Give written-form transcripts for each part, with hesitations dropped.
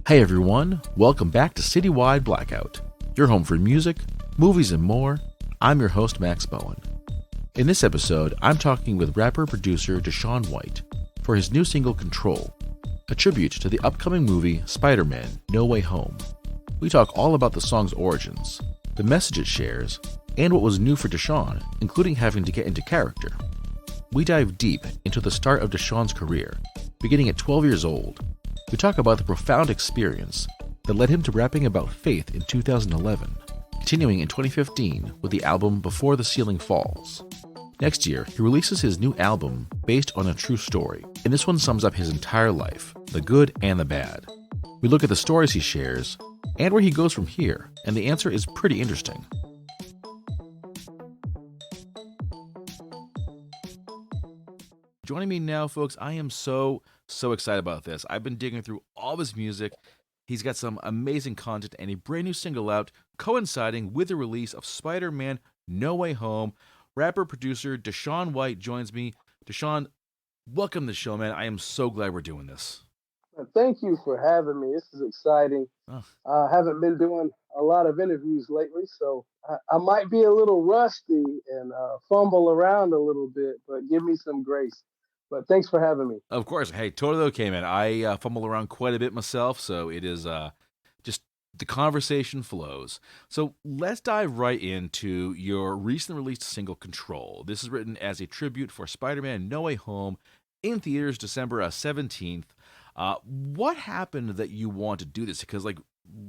Hey everyone, welcome back to Citywide Blackout, your home for music, movies, and more. I'm your host, Max Bowen. In this episode, I'm talking with rapper-producer Deshawn White for his new single Control, a tribute to the upcoming movie Spider-Man: No Way Home. We talk all about the song's origins, the message it shares, and what was new for Deshawn, including having to get into character. We dive deep into the start of Deshawn's career, beginning at 12 years old. We talk about the profound experience that led him to rapping about faith in 2011, continuing in 2015 with the album Before the Ceiling Falls. Next year, he releases his new album based on a true story, and this one sums up his entire life, the good and the bad. We look at the stories he shares, and where he goes from here, and the answer is pretty interesting. Joining me now, folks, I am so excited about this. I've been digging through all of his music. He's got some amazing content and a brand new single out coinciding with the release of Spider-Man: No Way Home. Rapper-producer Deshawn White joins me. Deshawn, welcome to the show, man. I am so glad we're doing this. Thank you for having me. This is exciting. Oh, I haven't been doing a lot of interviews lately, so I might be a little rusty and fumble around a little bit, but give me some grace. But thanks for having me. of course. Hey, totally okay, man. I fumble around quite a bit myself, so it is just the conversation flows. So let's dive right into your recently released single Control. This is written as a tribute for Spider-Man: No Way Home in theaters December 17th. What happened that you want to do this? Because, like,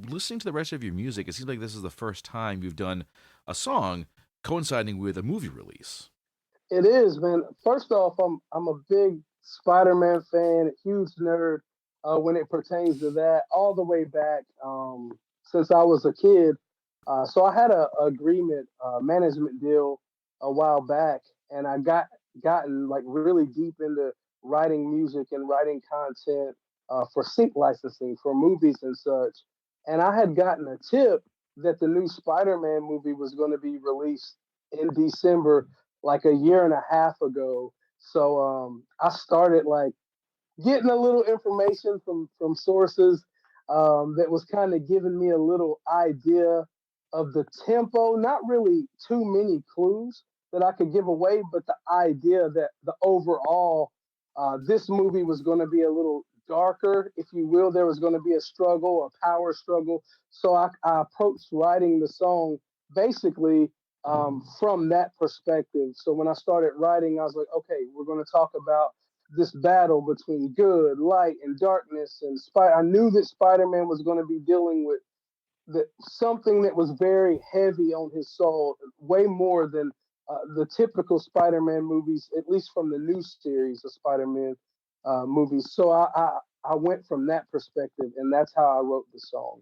listening to the rest of your music, it seems like this is the first time you've done a song coinciding with a movie release. It is, man. First off, I'm a big Spider-Man fan, huge nerd when it pertains to that, all the way back since I was a kid. So I had a agreement, management deal a while back, and I gotten like really deep into writing music and writing content for sync licensing for movies and such. And I had gotten a tip that the new Spider-Man movie was going to be released in December, like a year and a half ago. So I started like getting a little information from sources that was kind of giving me a little idea of the tempo. Not really too many clues that I could give away, but the idea that the overall this movie was going to be a little darker, if you will. There was going to be a struggle, a power struggle. So I approached writing the song basically from that perspective. So when I started writing, I was like, okay, we're going to talk about this battle between good, light, and darkness. And I knew that Spider-Man was going to be dealing with something that was very heavy on his soul, way more than the typical Spider-Man movies, at least from the new series of Spider-Man movies. So I went from that perspective, and that's how I wrote the song.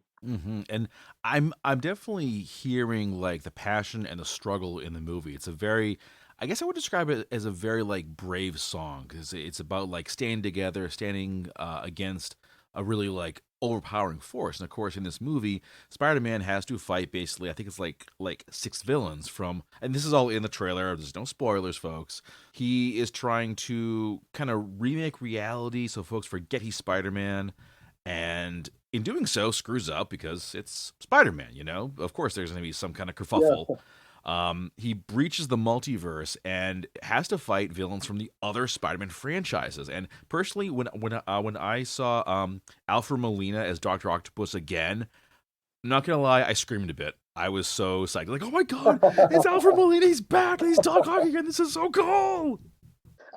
And I'm definitely hearing like the passion and the struggle in the movie. It's a very, I guess I would describe it as a very like brave song because it's about like standing together, standing against a really like overpowering force. And of course, in this movie, Spider-Man has to fight basically. I think it's like six villains from, and this is all in the trailer. There's no spoilers, folks. He is trying to kind of remake reality so folks forget he's Spider-Man, and in doing so screws up because it's Spider-Man, you know? Of course there's going to be some kind of kerfuffle. Yeah, He breaches the multiverse and has to fight villains from the other Spider-Man franchises. And personally, when I saw Alfred Molina as Doctor Octopus again, I'm not gonna lie, I screamed a bit. I was so psyched, like, "Oh my god, it's Alfred Molina! He's back! He's Doc Ock again! This is so cool!"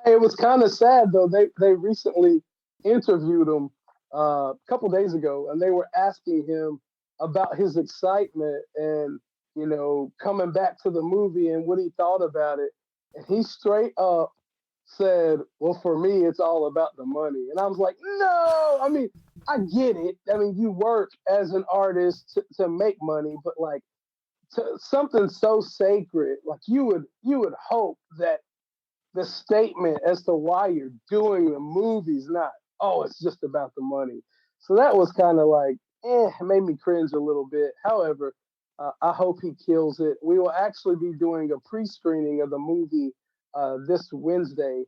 it was kind of sad though. They recently interviewed him a couple days ago, and they were asking him about his excitement and coming back to the movie and what he thought about it. And he straight up said, "Well, for me, it's all about the money." And I was like, "No, I mean, I get it. I mean, you work as an artist to make money, but like something so sacred, like you would hope that the statement as to why you're doing the movie's not, oh, it's just about the money." So that was kind of like, made me cringe a little bit. However, I hope he kills it. We will actually be doing a pre-screening of the movie this Wednesday,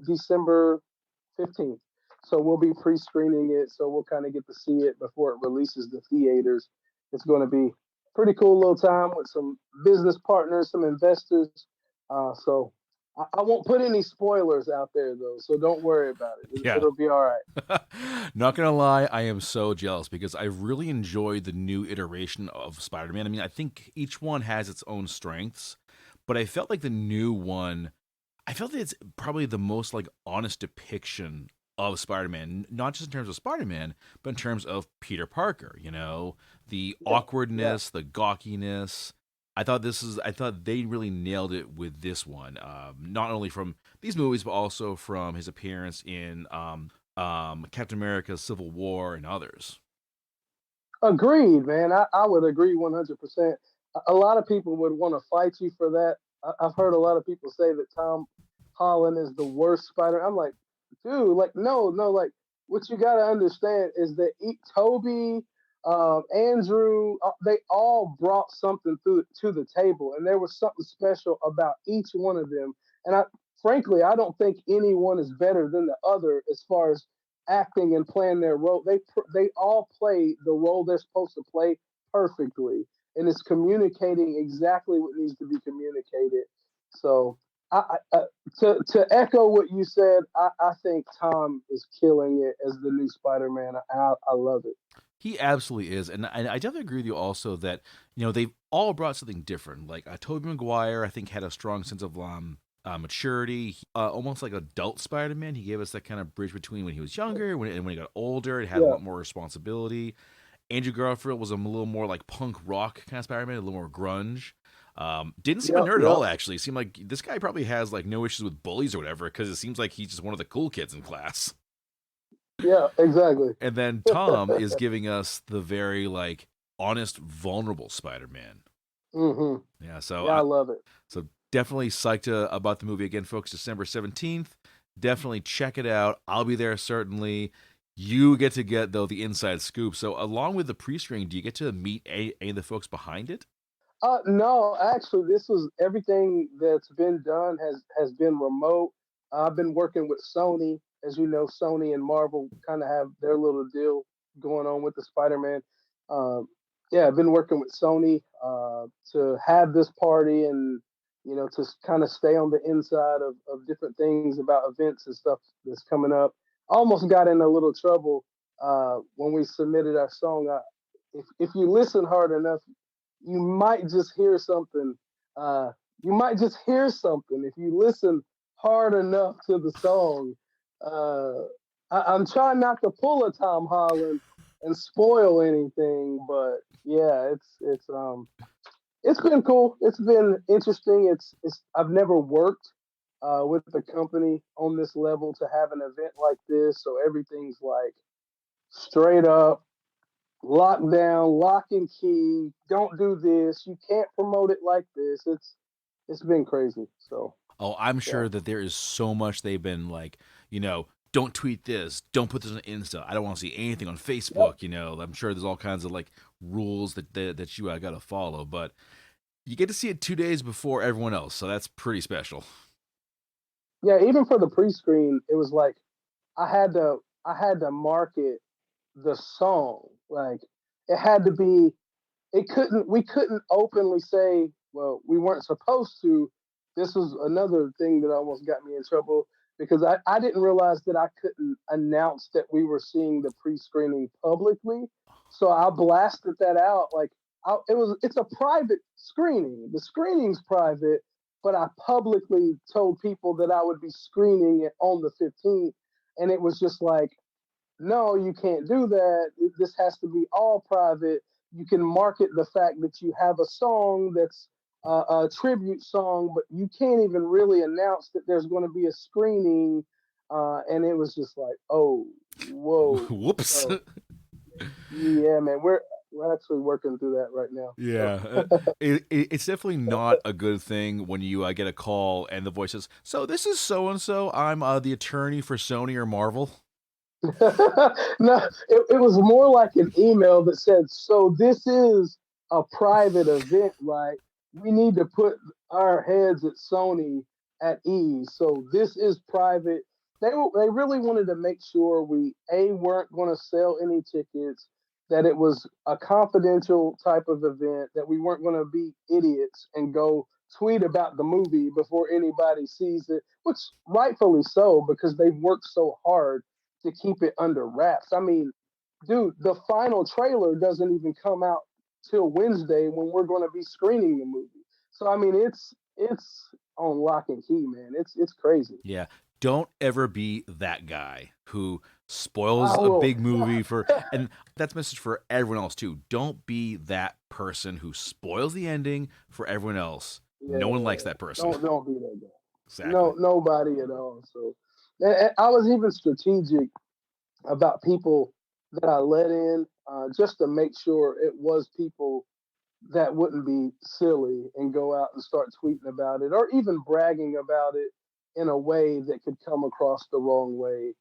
December 15th. So we'll be pre-screening it, so we'll kind of get to see it before it releases to theaters. It's going to be pretty cool little time with some business partners, some investors. So I won't put any spoilers out there though, so don't worry about it. Yeah. It'll be all right. Not gonna lie, I am so jealous because I really enjoyed the new iteration of Spider-Man. I mean, I think each one has its own strengths, but I felt like the new one, I felt that it's probably the most like honest depiction of Spider-Man, not just in terms of Spider-Man, but in terms of Peter Parker. You know, the Yeah, yeah. awkwardness, the gawkiness. I thought they really nailed it with this one. Not only from these movies, but also from his appearance in Captain America: Civil War and others. Agreed, man. I would agree 100%. A lot of people would want to fight you for that. I've heard a lot of people say that Tom Holland is the worst Spider. I'm like, dude, like, no, no, like, what you got to understand is that Toby, Andrew, they all brought something to the table, and there was something special about each one of them. And frankly, I don't think anyone is better than the other as far as acting and playing their role. They all play the role they're supposed to play perfectly, and it's communicating exactly what needs to be communicated. So, to echo what you said, I think Tom is killing it as the new Spider-Man. I love it. He absolutely is, and I definitely agree with you also that they've all brought something different. Like Tobey Maguire, I think had a strong sense of maturity, almost like adult Spider-Man. He gave us that kind of bridge between when he was younger and when he got older. It had a Yeah, lot more responsibility. Andrew Garfield was a little more like punk rock kind of Spider-Man, a little more grunge. Didn't seem a yep, nerd at yep, all. Actually, seemed like this guy probably has like no issues with bullies or whatever because it seems like he's just one of the cool kids in class. yeah, exactly. And then Tom is giving us the very like honest, vulnerable Spider-Man. hmm Yeah, so Yeah, I love it. so definitely psyched about the movie again, folks. December 17th. Definitely check it out. I'll be there certainly. You get to get though the inside scoop. So along with the pre-screening, do you get to meet any of the folks behind it? No, actually, this was everything that's been done has been remote. I've been working with Sony, as you know, Sony and Marvel kind of have their little deal going on with the Spider-Man. Um, yeah, I've been working with Sony to have this party and to kind of stay on the inside of different things about events and stuff that's coming up. I almost got in a little trouble when we submitted our song. If you listen hard enough, you might just hear something. Uh, you might just hear something if you listen hard enough to the song. Uh, I'm trying not to pull a Tom Holland and spoil anything, but yeah, it's been cool. It's been interesting. It's I've never worked with the company on this level to have an event like this, so everything's like straight up lockdown, lock and key. Don't do this. You can't promote it like this. It's been crazy. So Oh, I'm yeah, sure that there is so much they've been like, don't tweet this, don't put this on Insta. I don't want to see anything on yep, Facebook. I'm sure there's all kinds of like rules that you got to follow, but you get to see it 2 days before everyone else, so that's pretty special. yeah. Even for the pre-screen, it was like I had to I had to market the song. Like it had to be. It couldn't. We couldn't openly say, well, we weren't supposed to. This was another thing that almost got me in trouble because I didn't realize that I couldn't announce that we were seeing the pre-screening publicly. So I blasted that out like it's a private screening. The screening's private, but I publicly told people that I would be screening it on the 15th, and it was just like, no, you can't do that. This has to be all private. You can market the fact that you have a song that's a tribute song, but you can't even really announce that there's going to be a screening. And it was just like, oh, whoa. Whoops. So yeah, man, we're actually working through that right now. So Yeah, it's definitely not a good thing when you get a call and the voice says, "So this is so and so. I'm the attorney for Sony or Marvel." no, it was more like an email that said, so this is a private event, right? We need to put our heads at Sony at ease. So this is private. they really wanted to make sure we weren't going to sell any tickets, that it was a confidential type of event, that we weren't going to be idiots and go tweet about the movie before anybody sees it, which rightfully so, because they've worked so hard to keep it under wraps. I mean, dude, the final trailer doesn't even come out till Wednesday when we're going to be screening the movie. So I mean, it's on lock and key, man. It's crazy. Yeah. Don't ever be that guy who I spoils a will. big movie for, and that's a message for everyone else too. Don't be that person who spoils the ending for everyone else. Yeah, No one likes that person. don't be that guy. Exactly. Nobody at all. So I was even strategic about people that I let in, just to make sure it was people that wouldn't be silly and go out and start tweeting about it or even bragging about it in a way that could come across the wrong way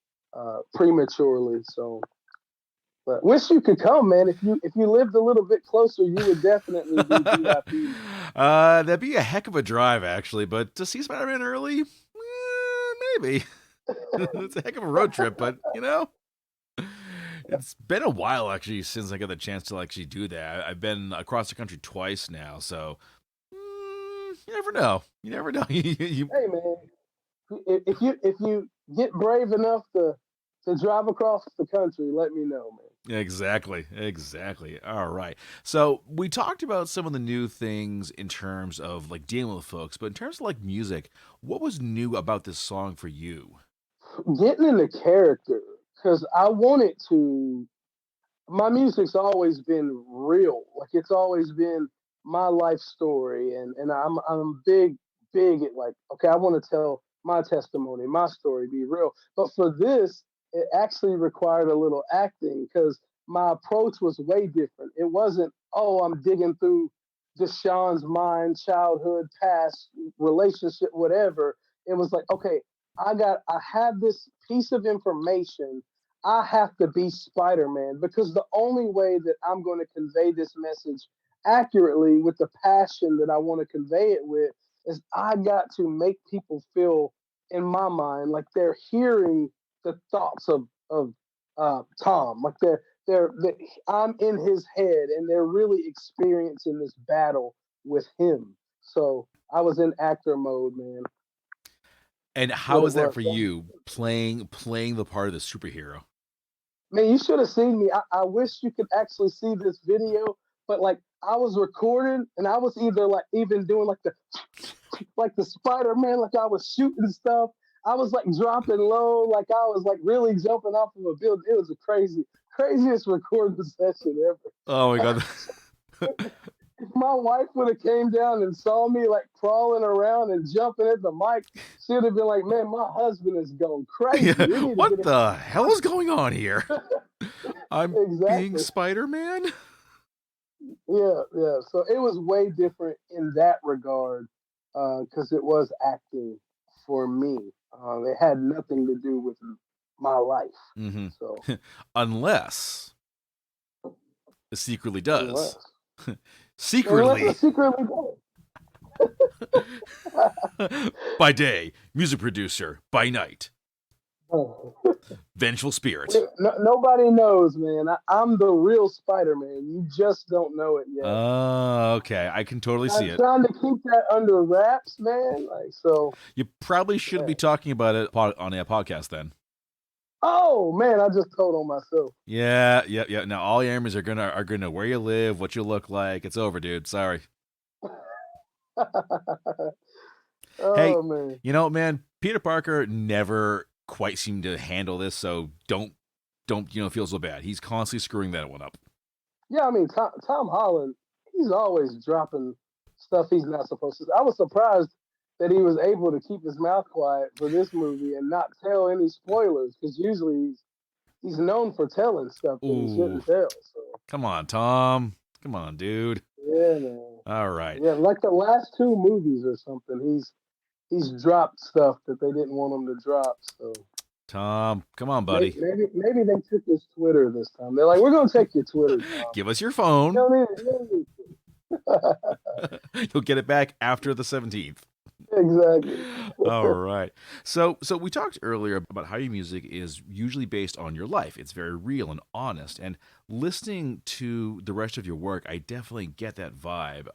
prematurely. So, but wish you could come, man. If you lived a little bit closer, you would definitely be VIP. That'd be a heck of a drive, actually. But to see Spider-Man early, maybe. It's a heck of a road trip, but it's been a while actually since I got the chance to actually do that. I've been across the country twice now, so you never know. You never know. Hey, man, if you get brave enough to drive across the country, let me know, man. Exactly. All right. So we talked about some of the new things in terms of like dealing with folks, but in terms of like music, what was new about this song for you? Getting in the character, because I wanted to. My music's always been real. Like it's always been my life story, and I'm big at like, okay, I want to tell my testimony, my story, be real. But for this, it actually required a little acting because my approach was way different. It wasn't, oh, I'm digging through Deshawn's mind, childhood, past, relationship, whatever. It was like, okay, I have this piece of information. I have to be Spider-Man because the only way that I'm going to convey this message accurately with the passion that I want to convey it with is I got to make people feel in my mind like they're hearing the thoughts of Tom, like they I'm in his head and they're really experiencing this battle with him. So I was in actor mode, man. And That's how what it was that was. for you playing the part of the superhero? Man, you should have seen me. I wish you could actually see this video, but like I was recording and I was either like even doing like the Spider Man, like I was shooting stuff. I was like dropping low, like I was like really jumping off of a building. It was a craziest recording session Oh my ever. god. If my wife would have came down and saw me like crawling around and jumping at the mic, she would have been like, "Man, my husband is going crazy. Yeah, We need to what get him." the hell is going on here? I'm being Exactly. Spider-Man? Yeah. So it was way different in that regard because it was acting for me. It had nothing to do with my life. Mm-hmm. So Unless it secretly does. unless unless Secretly. it's secretly By day, music producer. By night, done. vengeful spirit. Nobody knows, man. I'm the real Spider-Man. You just don't know it yet. Okay. I can totally see I'm it. trying to keep that under wraps, man. Like so. You probably shouldn't Yeah. be talking about it on a podcast then. Oh man, I just told on myself. Yeah. Now all your enemies are gonna know where you live, what you look like. It's over, dude. Sorry. Hey, Oh man. man, Peter Parker never quite seemed to handle this, so don't feel so bad. He's constantly screwing that one up. Yeah, I mean Tom Holland, he's always dropping stuff he's not supposed to. I was surprised that he was able to keep his mouth quiet for this movie and not tell any spoilers because usually he's known for telling stuff that he Ooh, shouldn't tell. So come on, Tom. Come on, dude. yeah, man. All right. Yeah, like the last two movies or something, he's dropped stuff that they didn't want him to drop. So Tom, come on, maybe buddy. maybe they took his Twitter this time. They're like, we're gonna take your Twitter, Tom. Give us your You phone. don't need it. You don't need it. You'll get it back after the 17th. Exactly. All right. So we talked earlier about how your music is usually based on your life. It's very real and honest. And listening to the rest of your work, I definitely get that vibe.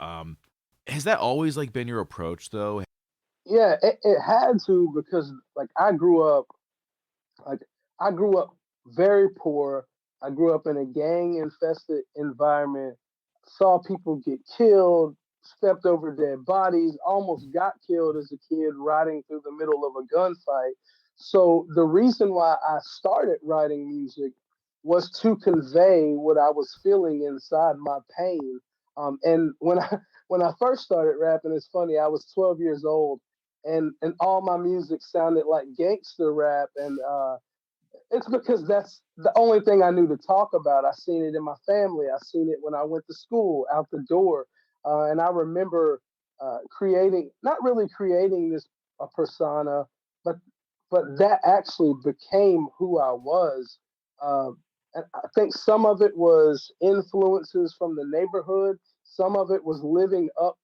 Has that always like been your approach though? Yeah, it had to because like like I grew up very poor. I grew up in a gang infested environment, saw people get killed, stepped over dead bodies, almost got killed as a kid riding through the middle of a gunfight. So the reason why I started writing music was to convey what I was feeling inside my pain. And when I first started rapping, it's funny. I was 12 years old, and all my music sounded like gangster rap, and it's because that's the only thing I knew to talk about. I seen it in my family. I seen it when I went to school, out the door, and I remember creating, not really creating this a persona, but that actually became who I was. Uh, and I think some of it was influences from the neighborhood. Some of it was living up,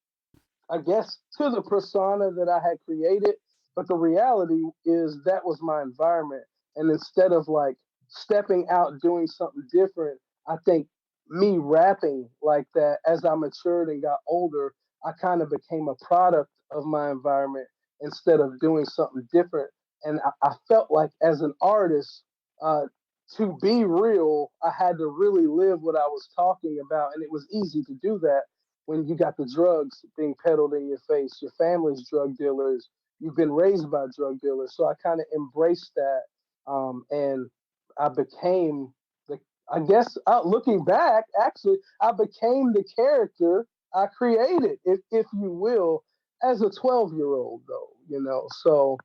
I guess, to the persona that I had created. But the reality is that was my environment. And instead of like stepping out doing something different, I think me rapping like that as I matured and got older, I kind of became a product of my environment instead of doing something different. And I felt like as an artist, uh, to be real, I had to really live what I was talking about. And it was easy to do that when you got the drugs being peddled in your face, your family's drug dealers, you've been raised by drug dealers. So I kind of embraced that, and I became the. I guess looking back, actually, I became the character I created, if you will, as a 12-year-old, though. So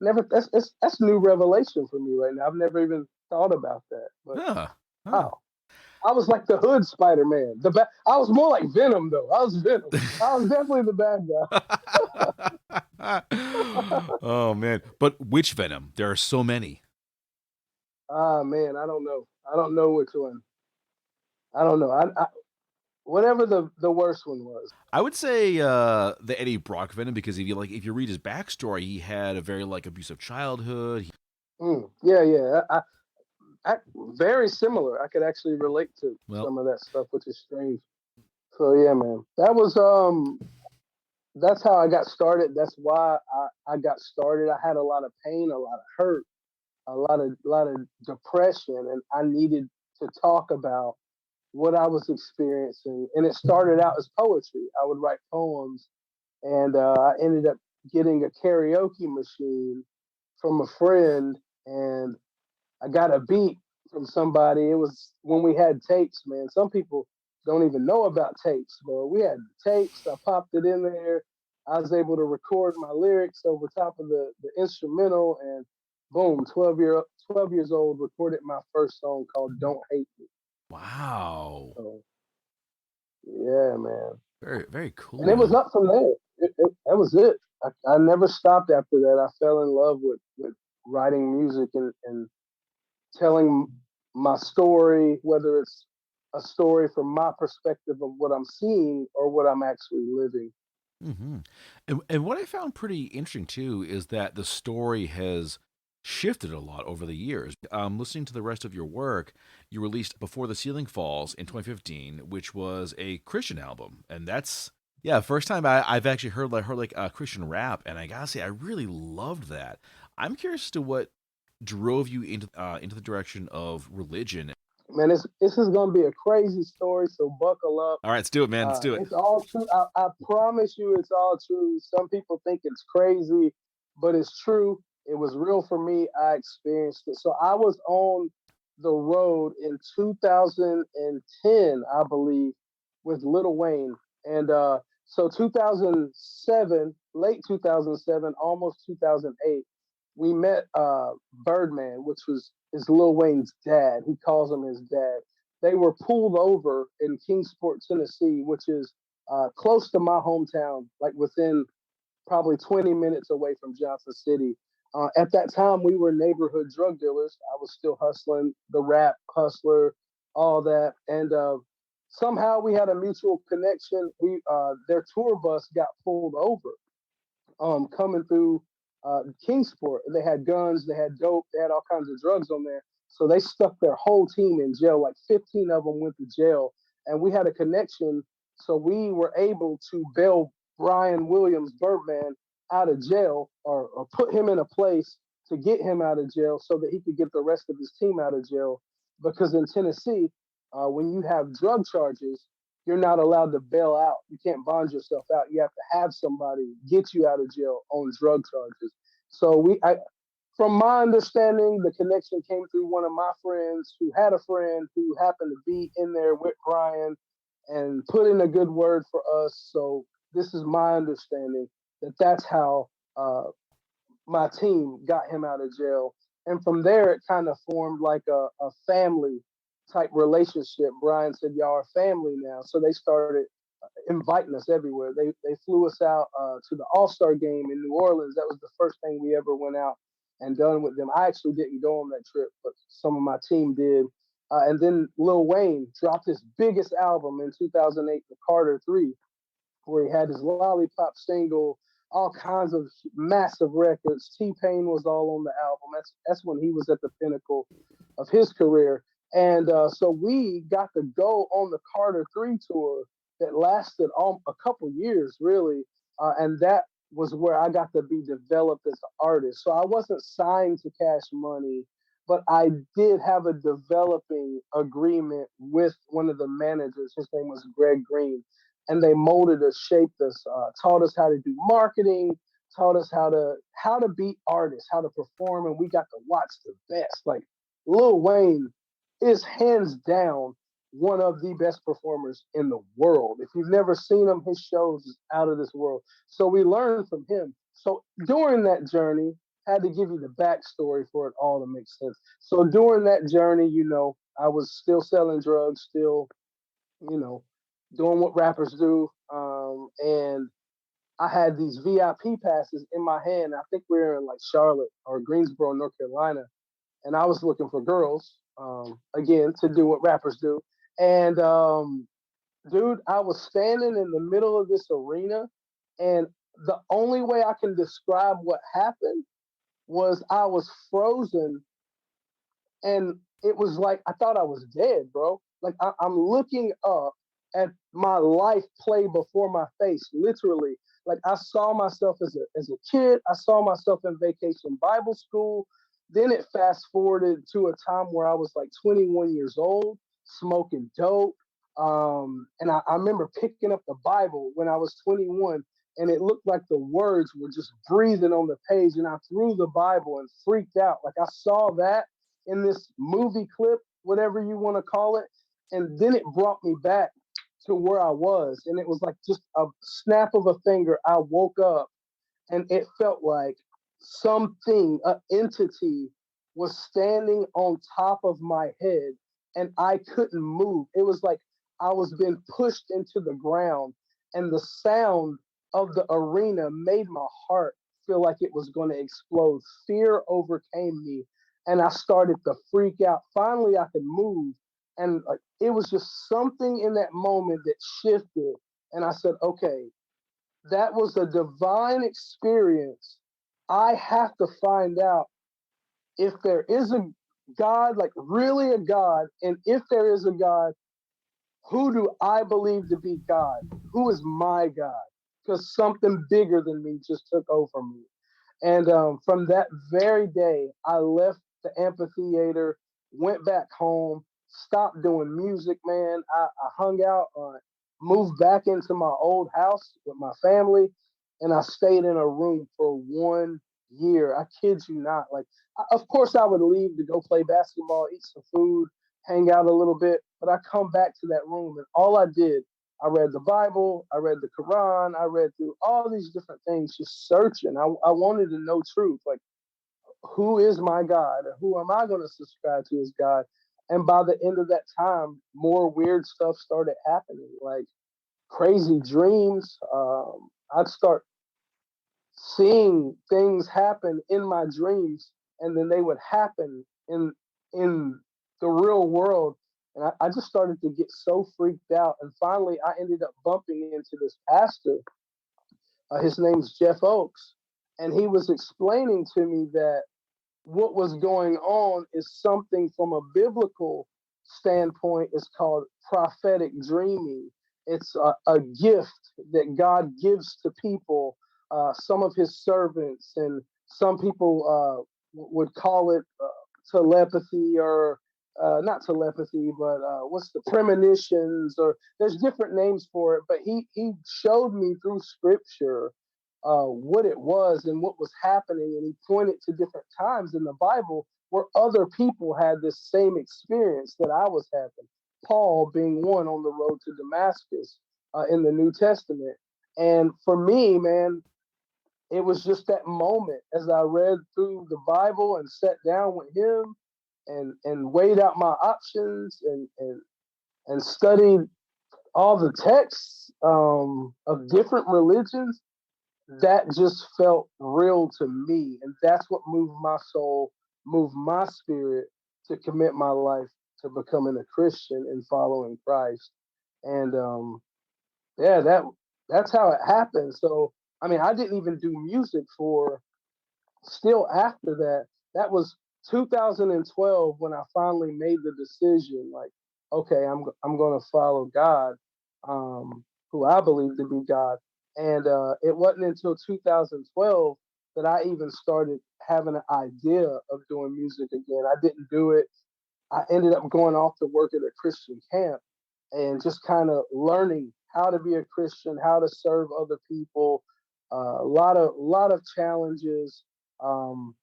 never. That's new revelation for me right now. I've never even thought about that, but Huh. Huh. wow. I was like the hood Spider Man. I was more like Venom though. I was Venom. I was definitely the bad guy. Oh man. But which Venom? There are so many. Ah man, I don't know. I don't know which one. I don't know. Whatever the worst one was. I would say the Eddie Brock Venom because if you read his backstory, he had a very like abusive childhood. Yeah, yeah. Very similar. I could actually relate to Well, some of that stuff, which is strange. So yeah, man. That's how I got started. That's why I got started. I had a lot of pain, a lot of hurt, a lot of depression, and I needed to talk about what I was experiencing. And it started out as poetry. I would write poems, and I ended up getting a karaoke machine from a friend, and I got a beat from somebody. It was when we had tapes, man. Some people don't even know about tapes, but we had tapes. I popped it in there. I was able to record my lyrics over top of the instrumental, and boom, 12 years old, recorded my first song called "Don't Hate Me." wow. So yeah, man. Very very And it was cool. up from there. That was it. I never stopped after that. I fell in love with writing music and telling my story, whether it's a story from my perspective of what I'm seeing or what I'm actually living. Hmm. And what I found pretty interesting too is that the story has shifted a lot over the years. Listening to the rest of your work, you released Before the Ceiling Falls in 2015, which was a Christian album, and that's yeah, first time I've actually heard like Christian rap, and I gotta say I really loved that. I'm curious as to what drove you into the direction of religion. Man, this is gonna be a crazy story, so buckle up. All right, let's do it, man. Let's do it. It's all true. I promise you, it's all true. Some people think it's crazy, but it's true. It was real for me. I experienced it. So I was on the road in 2010, I believe, with Lil Wayne, and so 2007, late 2007, almost 2008, we met Birdman, which was is Lil Wayne's dad. He calls him his dad. They were pulled over in Kingsport, Tennessee, which is close to my hometown, like within probably 20 minutes away from Johnson City. At that time, we were neighborhood drug dealers. I was still hustling, the rap hustler, all that, and somehow we had a mutual connection. We Their tour bus got pulled over, coming through Kingsport. They had guns, they had dope, they had all kinds of drugs on there. So they stuck their whole team in jail. Like 15 of them went to jail, and we had a connection. So we were able to bail Brian Williams Birdman out of jail, or put him in a place to get him out of jail so that he could get the rest of his team out of jail. Because in Tennessee, when you have drug charges, you're not allowed to bail out. You can't bond yourself out. You have to have somebody get you out of jail on drug charges. So from my understanding, the connection came through one of my friends who had a friend who happened to be in there with Brian and put in a good word for us. So this is my understanding that that's how my team got him out of jail. And from there, it kind of formed like a family type relationship. Brian said, "Y'all are family now." So they started inviting us everywhere. They flew us out to the All-Star game in New Orleans. That was the first thing we ever went out and done with them. I actually didn't go on that trip, but some of my team did. And then Lil Wayne dropped his biggest album in 2008, The Carter 3, where he had his Lollipop single, all kinds of massive records. T-Pain was all on the album. That's when he was at the pinnacle of his career. And so we got to go on the Carter 3 tour that lasted a couple years, really. And that was where I got to be developed as an artist. So I wasn't signed to Cash Money, but I did have a developing agreement with one of the managers. His name was Greg Green, and they molded us, shaped us, taught us how to do marketing, taught us how to be artists, how to perform, and we got to watch the best. Like Lil Wayne is hands down one of the best performers in the world. If you've never seen him, his shows is out of this world. So we learned from him. So during that journey, had to give you the backstory for it all to make sense. So during that journey, I was still selling drugs, still, you know, doing what rappers do. And I had these VIP passes in my hand. I think we were in like Charlotte or Greensboro, North Carolina. And I was looking for girls, again, to do what rappers do. And dude, I was standing in the middle of this arena, and the only way I can describe what happened was I was frozen, and it was like I thought I was dead, bro. Like I'm looking up at my life play before my face, literally. Like I saw myself as a kid. I saw myself in vacation Bible school. Then it fast forwarded to a time where I was like 21 years old, smoking dope. And I remember picking up the Bible when I was 21, and it looked like the words were just breathing on the page. And I threw the Bible and freaked out. Like I saw that in this movie clip, whatever you want to call it. And then it brought me back to where I was. And it was like just a snap of a finger. I woke up, and it felt like something, an entity, was standing on top of my head, and I couldn't move. It was like I was being pushed into the ground, and the sound of the arena made my heart feel like it was going to explode. Fear overcame me, and I started to freak out. Finally, I could move, and it was just something in that moment that shifted. And I said, okay, that was a divine experience. I have to find out if there is a God, like really a God, and if there is a God, who do I believe to be God? Who is my God? Because something bigger than me just took over me. And from that very day, I left the amphitheater, went back home, stopped doing music, man. I hung out, moved back into my old house with my family, and I stayed in a room for 1 year. I kid you not. Like, of course, I would leave to go play basketball, eat some food, hang out a little bit, but I come back to that room, and all I did, I read the Bible, I read the Quran, I read through all these different things, just searching. I wanted to know truth, like who is my God, or who am I going to subscribe to as God? And by the end of that time, more weird stuff started happening, like crazy dreams. I'd start seeing things happen in my dreams, and then they would happen in the real world. And I just started to get so freaked out. And finally, I ended up bumping into this pastor His name's Jeff Oakes, and he was explaining to me that what was going on is something from a biblical standpoint is called prophetic dreaming. It's a gift that God gives to people, some of his servants, and some people would call it telepathy or not telepathy, but what's the premonitions, or there's different names for it. But he showed me through scripture what it was and what was happening. And he pointed to different times in the Bible where other people had this same experience that I was having. Paul being one on the road to Damascus in the New Testament. And for me, man, it was just that moment as I read through the Bible and sat down with him and weighed out my options and studied all the texts of different religions. That just felt real to me, and that's what moved my soul, moved my spirit to commit my life to becoming a Christian and following Christ. And yeah, that's how it happened. So I mean, I didn't even do music for still after that. That was 2012 when I finally made the decision. Like, okay, I'm going to follow God, who I believe to be God. And it wasn't until 2012 that I even started having an idea of doing music again. I didn't do it. I ended up going off to work at a Christian camp and just kind of learning how to be a Christian, how to serve other people. A lot of challenges, um,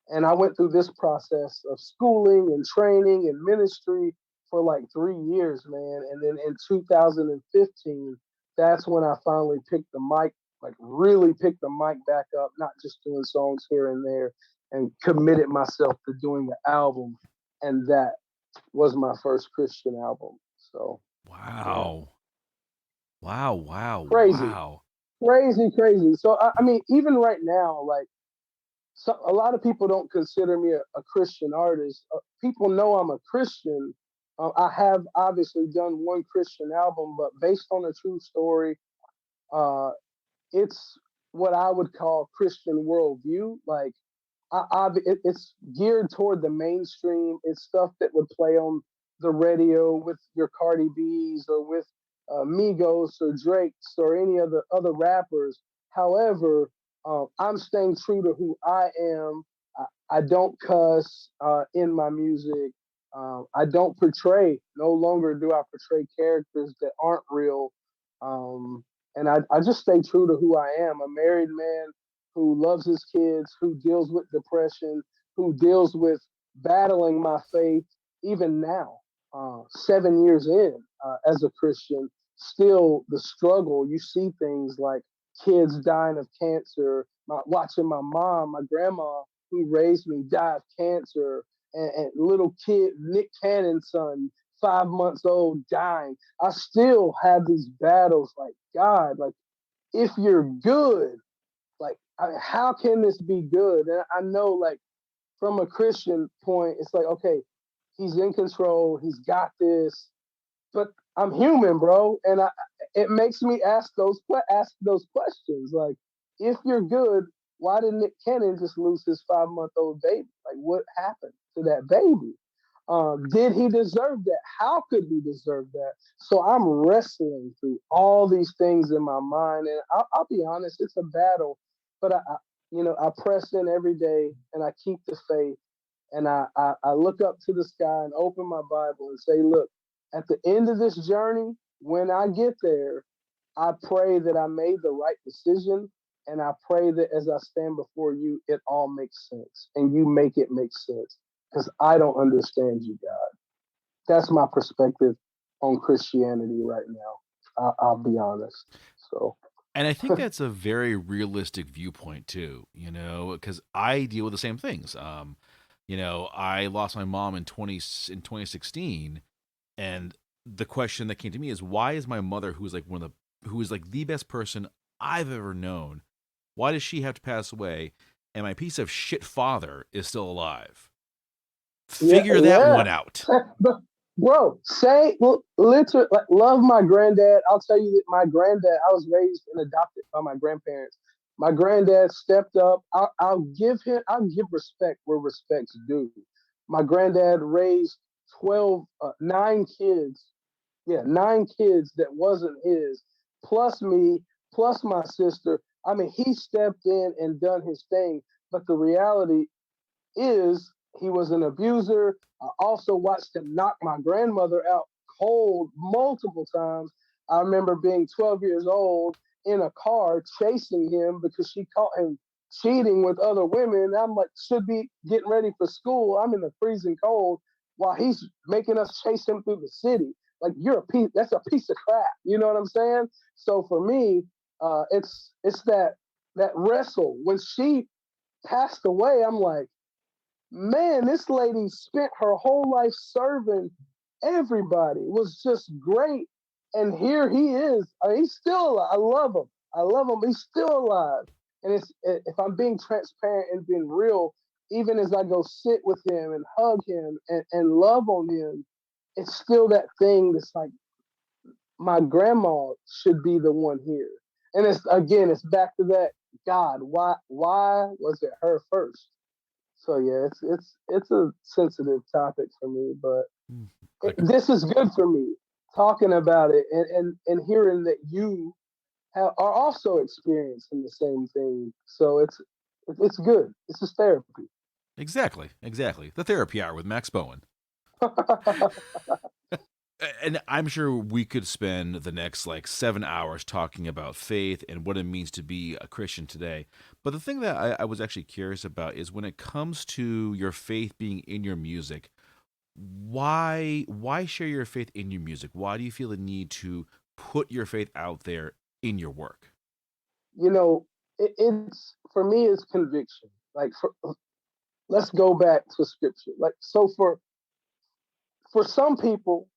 and I went through this process of schooling and training and ministry for like 3 years, man. And then in 2015, that's when I finally picked the mic, like really picked the mic back up, not just doing songs here and there, and committed myself to doing the album. And that was my first Christian album. So, yeah, Wow. Wow, wow, crazy, wow. crazy. So, I mean, even right now, like, so a lot of people don't consider me a Christian artist. People know I'm a Christian. I have obviously done one Christian album, but based on a true story, uh, it's what I would call Christian worldview. Like it's geared toward the mainstream. It's stuff that would play on the radio with your Cardi B's or with Migos or Drake's or any of the other rappers. However, I'm staying true to who I am. I don't cuss in my music. I don't portray. No longer do I portray characters that aren't real. And I just stay true to who I am. A married man who loves his kids, who deals with depression, who deals with battling my faith, even now, 7 years in as a Christian, still the struggle. You see things like kids dying of cancer, watching my mom, my grandma, who raised me, die of cancer, and little kid, Nick Cannon's son, 5 months old, dying. I still have these battles like, God, like, if you're good, like how can this be good? And I know, like, from a Christian point, it's like, okay, he's in control, he's got this, but I'm human, bro, and it makes me ask those questions. Like, if you're good, why did Nick Cannon just lose his 5 month old baby? Like, what happened to that baby? Did he deserve that? How could he deserve that? So I'm wrestling through all these things in my mind, and I'll be honest, it's a battle, but I press in every day, and I keep the faith, and I look up to the sky and open my Bible and say, look, at the end of this journey, when I get there, I pray that I made the right decision. And I pray that as I stand before you, it all makes sense and you make it make sense because I don't understand you, God. That's my perspective on Christianity right now. I'll be honest. So, And I think that's a very realistic viewpoint too, because I deal with the same things. I lost my mom in 2016, and the question that came to me is, why is my mother, who is like the best person I've ever known, why does she have to pass away, and my piece of shit father is still alive? yeah, Figure that yeah. one out. Bro, say literally like, love my granddad. I'll tell you that my granddad. I was raised and adopted by my grandparents. My granddad stepped up. I'll give him. I'll give respect where respect's due. My granddad raised 9 kids. Yeah, 9 kids that wasn't his, plus me, plus my sister. I mean, he stepped in and done his thing. But the reality is he was an abuser. I also watched him knock my grandmother out cold multiple times. I remember being 12 years old in a car chasing him because she caught him cheating with other women. I'm like, should be getting ready for school. I'm in the freezing cold while he's making us chase him through the city. Like you're a piece. That's a piece of crap. You know what I'm saying? So for me, it's that wrestle. When she passed away, I'm like, man, this lady spent her whole life serving everybody. It was just great. And here he is. I mean, he's still alive. I love him. I love him. He's still alive. And if I'm being transparent and being real, even as I go sit with him and hug him and love on him, it's still that thing that's like my grandma should be the one here. And it's back to that God. Why was it her first? So yeah, it's a sensitive topic for me, but Mm, I can, this is good for me talking about it and hearing that you are also experiencing the same thing. So it's good. This is therapy. exactly. The therapy hour with Max Bowen. And I'm sure we could spend the next like 7 hours talking about faith and what it means to be a Christian today. But the thing that I was actually curious about is when it comes to your faith being in your music, why share your faith in your music? Why do you feel the need to put your faith out there in your work? you know, it's for me it's conviction. Like let's go back to scripture. Like so for some people,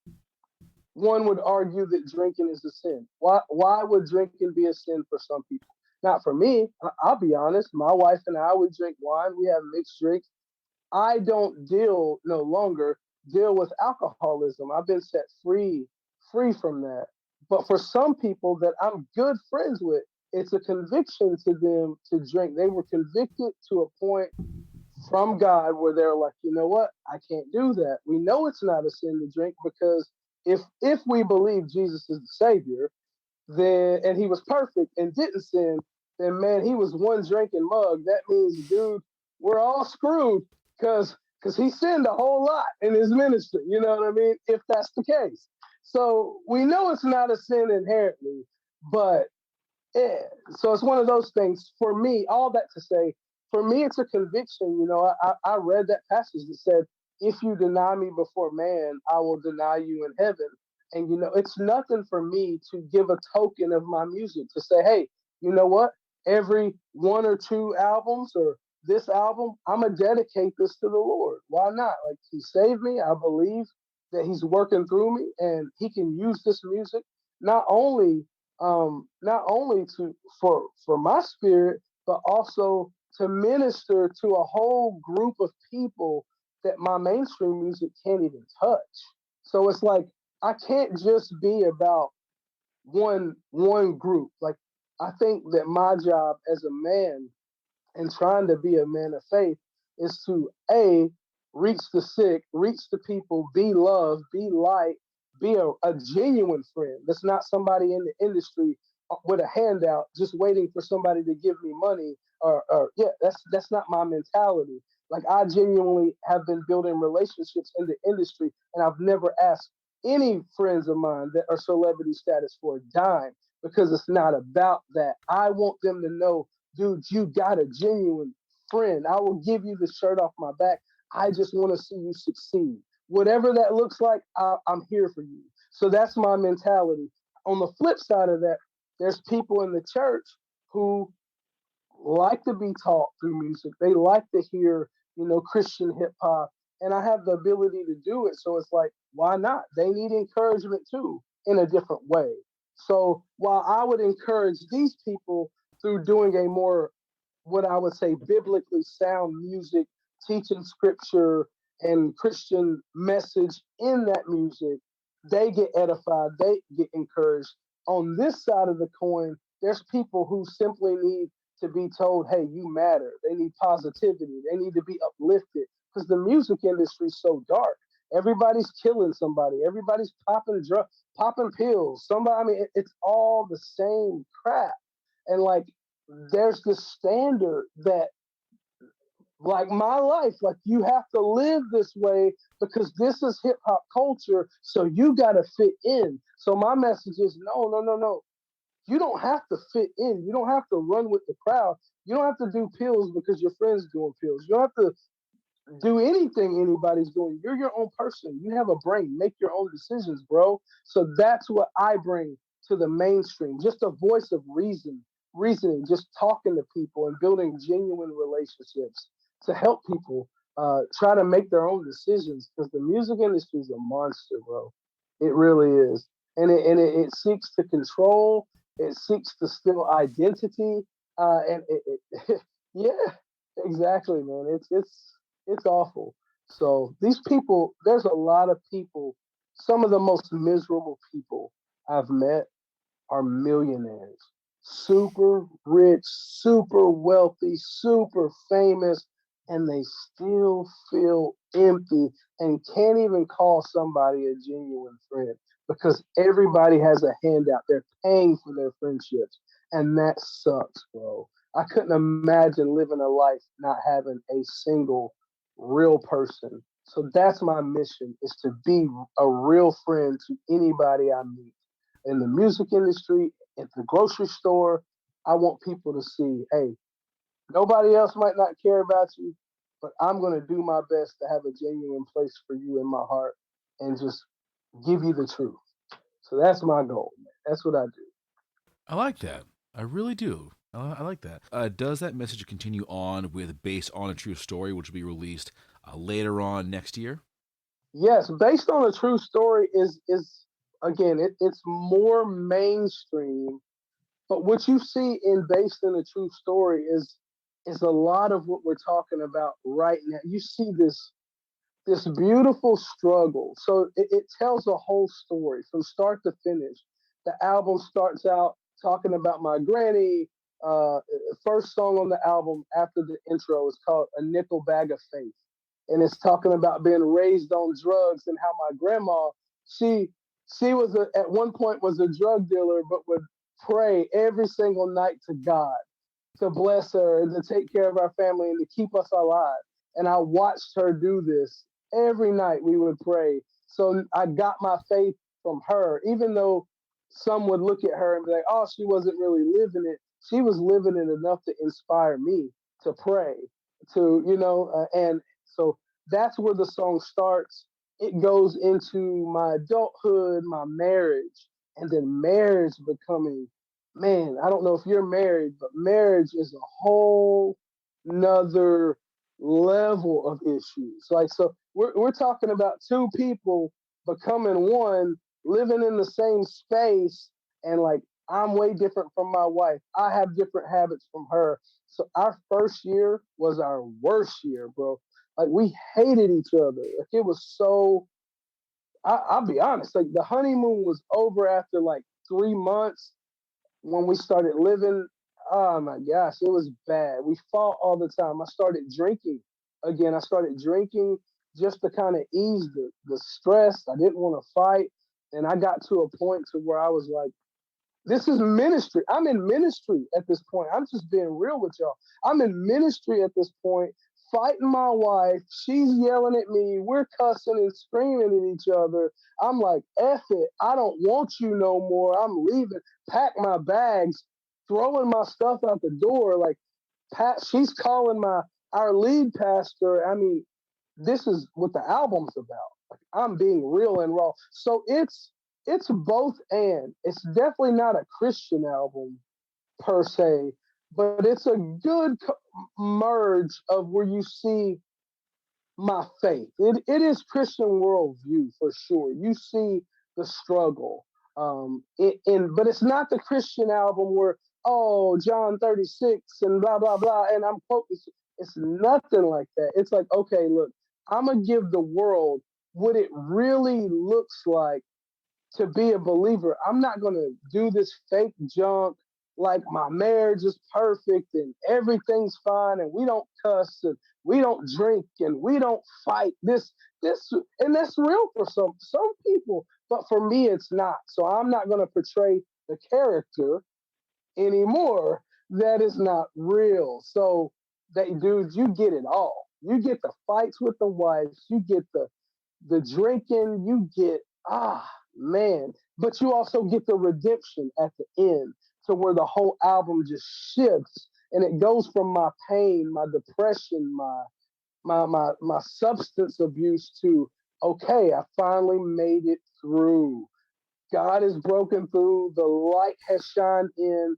one would argue that drinking is a sin. Why would drinking be a sin for some people? Not for me. I'll be honest. My wife and I we drink wine. We have mixed drinks. I don't no longer deal with alcoholism. I've been set free from that. But for some people that I'm good friends with, it's a conviction to them to drink. They were convicted to a point from God where they're like, you know what? I can't do that. We know it's not a sin to drink because if we believe Jesus is the Savior, then and he was perfect and didn't sin, then man, he was one drinking mug. That means, dude, we're all screwed because he sinned a whole lot in his ministry. You know what I mean? If that's the case, so we know it's not a sin inherently, but yeah, so it's one of those things for me. All that to say, for me, it's a conviction. I read that passage that said, "If you deny me before man, I will deny you in heaven." And it's nothing for me to give a token of my music to say, "Hey, you know what? Every one or two albums or this album, I'm gonna dedicate this to the Lord. Why not? Like He saved me. I believe that He's working through me, and He can use this music not only to for my spirit, but also to minister to a whole group of people that my mainstream music can't even touch. So it's like I can't just be about one group. Like I think that my job as a man and trying to be a man of faith is to reach the sick, reach the people, be love, be light, be a genuine friend. That's not somebody in the industry with a handout, just waiting for somebody to give me money. Or yeah, that's not my mentality. Like I genuinely have been building relationships in the industry, and I've never asked any friends of mine that are celebrity status for a dime because it's not about that. I want them to know, dude, you got a genuine friend. I will give you the shirt off my back. I just want to see you succeed. Whatever that looks like, I'm here for you. So that's my mentality. On the flip side of that, there's people in the church who like to be taught through music. They like to hear, Christian hip hop. And I have the ability to do it. So it's like, why not? They need encouragement too in a different way. So while I would encourage these people through doing a more, what I would say, biblically sound music, teaching scripture and Christian message in that music, they get edified, they get encouraged. On this side of the coin, there's people who simply need to be told, hey, you matter. They need positivity. They need to be uplifted because the music industry is so dark. Everybody's killing somebody. Everybody's popping pills. Somebody, I mean, it's all the same crap. And like, there's this standard that like my life, like you have to live this way because this is hip hop culture. So you got to fit in. So my message is no, no, no, no. You don't have to fit in. You don't have to run with the crowd. You don't have to do pills because your friend's doing pills. You don't have to do anything anybody's doing. You're your own person. You have a brain. Make your own decisions, bro. So that's what I bring to the mainstream. Just a voice of reasoning, just talking to people and building genuine relationships to help people try to make their own decisions because the music industry is a monster, bro. It really is. And it seeks to control, it seeks to steal identity. Yeah, exactly, man. It's awful. So these people, there's a lot of people. Some of the most miserable people I've met are millionaires, super rich, super wealthy, super famous, and they still feel empty and can't even call somebody a genuine friend because everybody has a handout. They're paying for their friendships, and that sucks, bro. I couldn't imagine living a life not having a single real person. So that's my mission is to be a real friend to anybody I meet in the music industry, at the grocery store. I want people to see, hey, nobody else might not care about you, but I'm going to do my best to have a genuine place for you in my heart and just give you the truth. So that's my goal, man. That's what I do. I like that. I really do. I like that. Does that message continue on with Based on a True Story, which will be released later on next year? Yes, based on a true story is again, it's more mainstream. But what you see in based on a true story is a lot of what we're talking about right now. You see this beautiful struggle. So it tells a whole story from start to finish. The album starts out talking about my granny. First song on the album after the intro is called "A Nickel Bag of Faith," and it's talking about being raised on drugs and how my grandma she she was at one point was a drug dealer, but would pray every single night to God to bless her and to take care of our family and to keep us alive. And I watched her do this every night. We would pray. So I got my faith from her, even though some would look at her and be like, oh, she wasn't really living it. She was living it enough to inspire me to pray, and so that's where the song starts. It goes into my adulthood, my marriage, and then marriage becoming man, I don't know if you're married, but marriage is a whole nother level of issues. Like, so we're talking about two people becoming one, living in the same space, and like, I'm way different from my wife. I have different habits from her. So our first year was our worst year, bro. Like, we hated each other. Like, it was so, I'll be honest, like, the honeymoon was over after like 3 months when we started living. Oh my gosh, it was bad. We fought all the time. I started drinking again. I started drinking just to kind of ease the stress. I didn't want to fight. And I got to a point to where I was like, this is ministry. I'm in ministry at this point. I'm just being real with y'all. I'm in ministry at this point, fighting my wife. She's yelling at me. We're cussing and screaming at each other. I'm like, F it. I don't want you no more. I'm leaving. Pack my bags, throwing my stuff out the door. Like, she's calling our lead pastor. I mean, this is what the album's about. Like, I'm being real and raw. So it's both and. It's definitely not a Christian album per se, but it's a good merge of where you see my faith. It is Christian worldview for sure. You see the struggle. But it's not the Christian album where, oh, John 36 and blah, blah, blah. And I'm quoting, it's nothing like that. It's like, okay, look, I'm gonna give the world what it really looks like to be a believer. I'm not going to do this fake junk like my marriage is perfect and everything's fine and we don't cuss and we don't drink and we don't fight. This and that's real for some people, but for me it's not. So I'm not going to portray the character anymore that is not real. So that dude, you get it all. You get the fights with the wives, you get the drinking, you get man, but you also get the redemption at the end to where the whole album just shifts and it goes from my pain, my depression, my substance abuse to okay, I finally made it through. God has broken through, the light has shined in,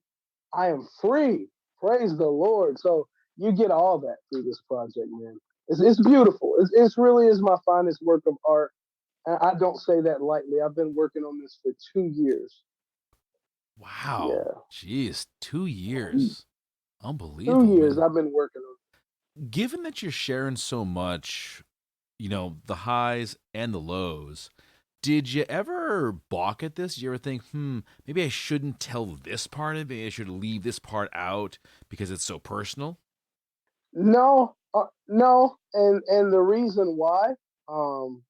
I am free. Praise the Lord. So you get all that through this project, man. It's beautiful. It's really is my finest work of art. And I don't say that lightly. I've been working on this for 2 years. Wow. Yeah. Jeez, 2 years. 2 years Unbelievable, I've been working on man. Given that you're sharing so much, the highs and the lows, did you ever balk at this? Did you ever think, maybe I shouldn't tell this part of it? Maybe I should leave this part out because it's so personal? it. No. And the reason why um,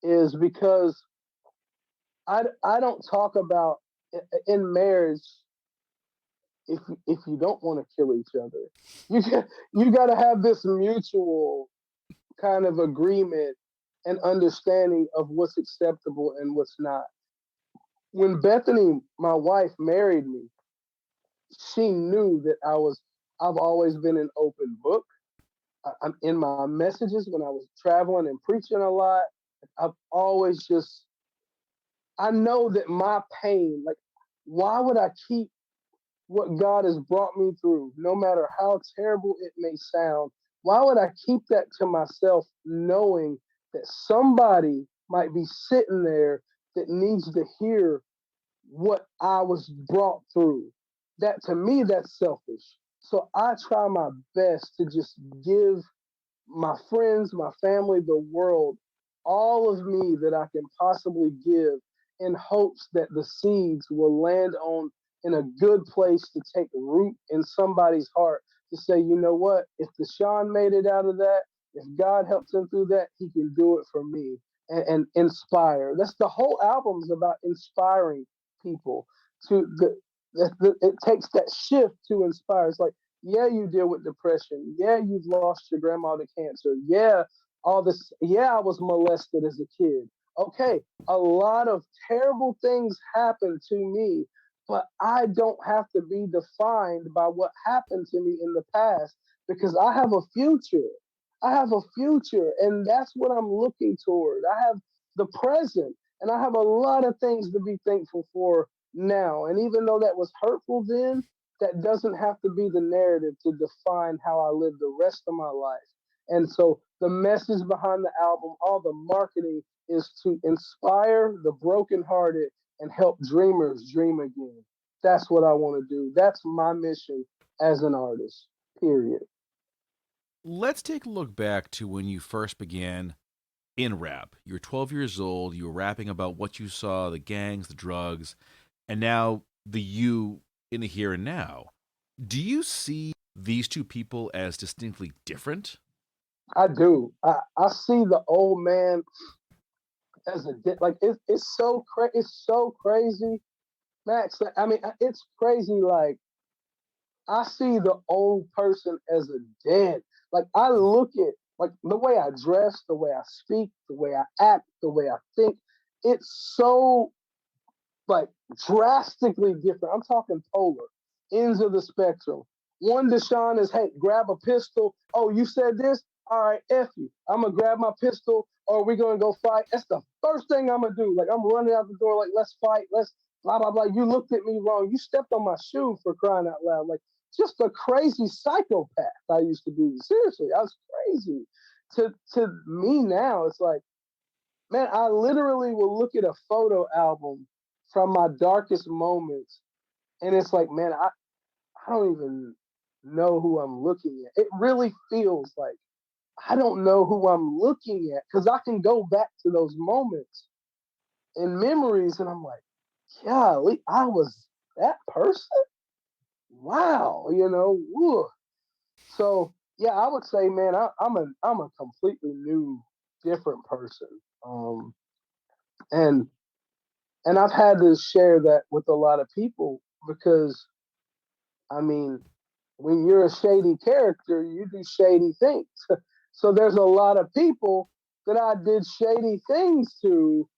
is because I don't talk about in marriage if you don't want to kill each other. You got to have this mutual kind of agreement and understanding of what's acceptable and what's not. When Bethany, my wife, married me, she knew that I've always been an open book. I'm in my messages when I was traveling and preaching a lot. I've always just, I know that my pain, like, why would I keep what God has brought me through, no matter how terrible it may sound? Why would I keep that to myself, knowing that somebody might be sitting there that needs to hear what I was brought through? That to me, that's selfish. So I try my best to just give my friends, my family, the world, all of me that I can possibly give in hopes that the seeds will land on in a good place to take root in somebody's heart to say, you know what, if Deshawn made it out of that, if God helped him through that, he can do it for me and inspire. That's the whole album is about inspiring people to it takes that shift to inspire. It's like yeah, you deal with depression. Yeah, you've lost your grandma to cancer. Yeah, all this. Yeah, I was molested as a kid. Okay, a lot of terrible things happened to me, but I don't have to be defined by what happened to me in the past because I have a future. I have a future, and that's what I'm looking toward. I have the present, and I have a lot of things to be thankful for now. And even though that was hurtful then, that doesn't have to be the narrative to define how I live the rest of my life. And so the message behind the album, all the marketing is to inspire the brokenhearted and help dreamers dream again. That's what I want to do. That's my mission as an artist, period. Let's take a look back to when you first began in rap. You were 12 years old, you were rapping about what you saw, the gangs, the drugs, and now the you in the here and now. Do you see these two people as distinctly different? I do. I see the old man as like it's so crazy, Max. I mean, it's crazy. Like I see the old person as a dead. Like I look at like the way I dress, the way I speak, the way I act, the way I think. It's so like drastically different. I'm talking polar ends of the spectrum. One Deshawn is, hey, grab a pistol. Oh, you said this? All right, F you. I'm gonna grab my pistol or we're gonna go fight. That's the first thing I'm gonna do. Like I'm running out the door, like, let's fight, let's blah blah blah. You looked at me wrong. You stepped on my shoe for crying out loud. Like just a crazy psychopath I used to be. Seriously, I was crazy. To me now, it's like man, I literally will look at a photo album from my darkest moments, and it's like, man, I don't even know who I'm looking at. It really feels like I don't know who I'm looking at because I can go back to those moments and memories, and I'm like, golly, I was that person. Wow, Woo. So yeah, I would say, man, I'm a completely new, different person. And and I've had to share that with a lot of people because I mean, when you're a shady character, you do shady things. So there's a lot of people that I did shady things to,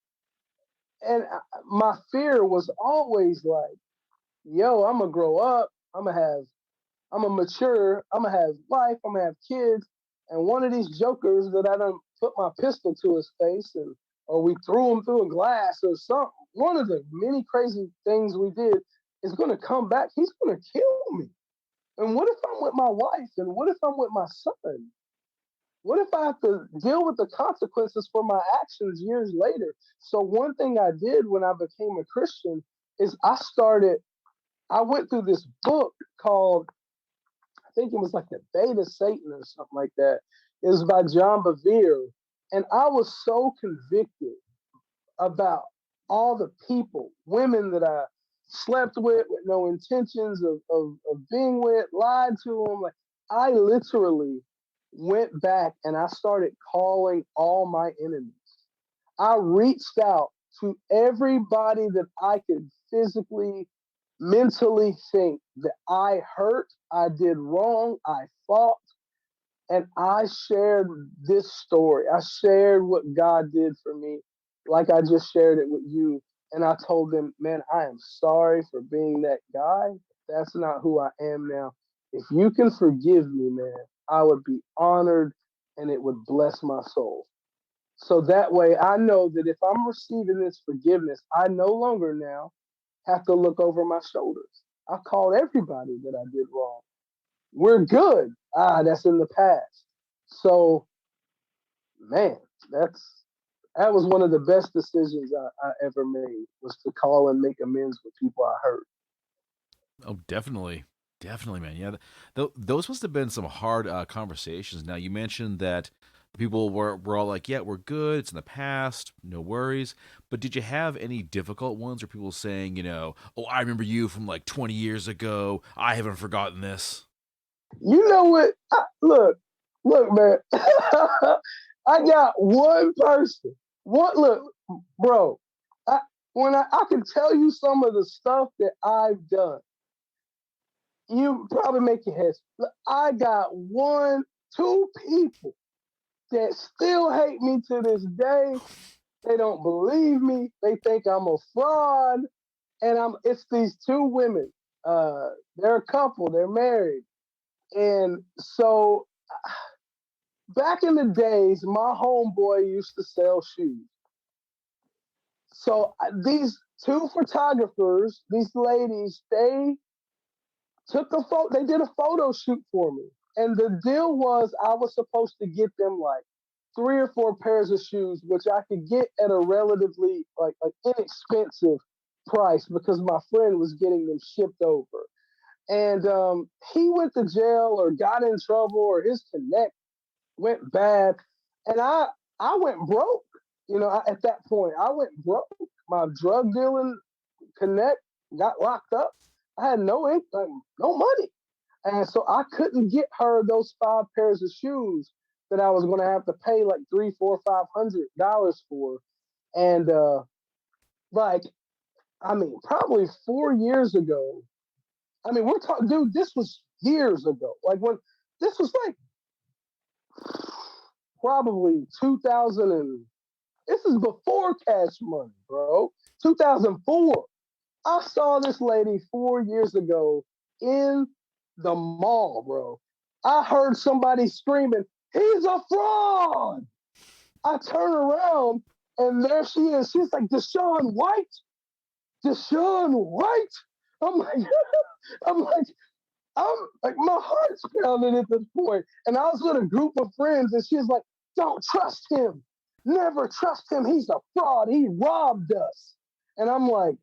and my fear was always like, yo, I'm gonna grow up, I'm gonna mature, I'm gonna have life, I'm gonna have kids, and one of these jokers that I done put my pistol to his face, and or we threw him through a glass or something. One of the many crazy things we did is gonna come back. He's gonna kill me. And what if I'm with my wife? And what if I'm with my son? What if I have to deal with the consequences for my actions years later? So one thing I did when I became a Christian is I went through this book called, I think it was like the Beta Satan or something like that. It was by John Bevere. And I was so convicted about all the people, women that I slept with no intentions of being with, lied to them. Like, I literally went back and I started calling all my enemies. I reached out to everybody that I could physically, mentally think that I hurt, I did wrong, I fought, and I shared this story. I shared what God did for me, like I just shared it with you. And I told them, man, I am sorry for being that guy. That's not who I am now. If you can forgive me, man, I would be honored and it would bless my soul. So that way I know that if I'm receiving this forgiveness, I no longer now have to look over my shoulders. I called everybody that I did wrong. We're good. That's in the past. So, man, that was one of the best decisions I ever made was to call and make amends with people I hurt. Oh, definitely. Definitely, man. Yeah, those must have been some hard conversations. Now, you mentioned that the people were all like, "Yeah, we're good. It's in the past. No worries." But did you have any difficult ones where people saying, "Oh, I remember you from like 20 years ago. I haven't forgotten this." You know what? Look, man. I got one person. Look, bro. I, I can tell you some of the stuff that I've done, you probably make your head. I got two people that still hate me to this day. They don't believe me. They think I'm a fraud. And it's these two women. They're a couple, they're married. And so back in the days, my homeboy used to sell shoes. So these two photographers, these ladies, they did a photo shoot for me. And the deal was I was supposed to get them like 3 or 4 pairs of shoes, which I could get at a relatively like an inexpensive price because my friend was getting them shipped over. And he went to jail or got in trouble or his connect went bad. And I went broke. At that point, I went broke. My drug dealing connect got locked up. I had no income, no money. And so I couldn't get her those 5 pairs of shoes that I was going to have to pay like three, four, $500 for. And like, I mean, probably 4 years ago. I mean, we're talking, dude. This was years ago. Like when this was like probably 2000 and this is before Cash Money, bro. 2004. I saw this lady 4 years ago in the mall, bro. I heard somebody screaming, "He's a fraud!" I turn around and there she is. She's like, "Deshawn White? Deshawn White?" I'm like, I'm like, I'm like, my heart's pounding at this point. And I was with a group of friends, and she's like, "Don't trust him. Never trust him. He's a fraud. He robbed us." And I'm like,